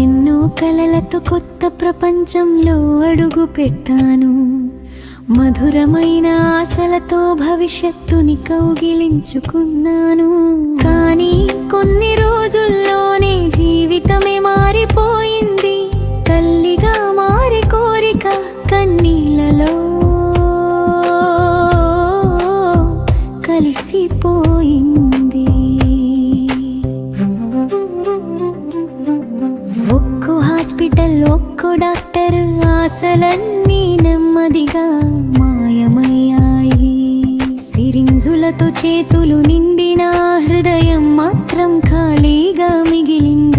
ఎన్నో కలలతో కొత్త ప్రపంచంలో అడుగు పెట్టాను. మధురమైన ఆశలతో భవిష్యత్తుని కౌగిలించుకున్నాను. కానీ కొన్ని రోజుల్లోనే జీవితమే మారిపోయింది. తల్లిగా మారి కోరిక కన్నీళ్ళలో కలిసిపోయింది. ఒక్కో హాస్పిటల్ ఒక్కో డాక్టర్, ఆశలన్నీ నెమ్మదిగా మాయమయ్యాయి. సిరింజులతో చేతులు నిండిన హృదయం మాత్రం ఖాళీగా మిగిలింది.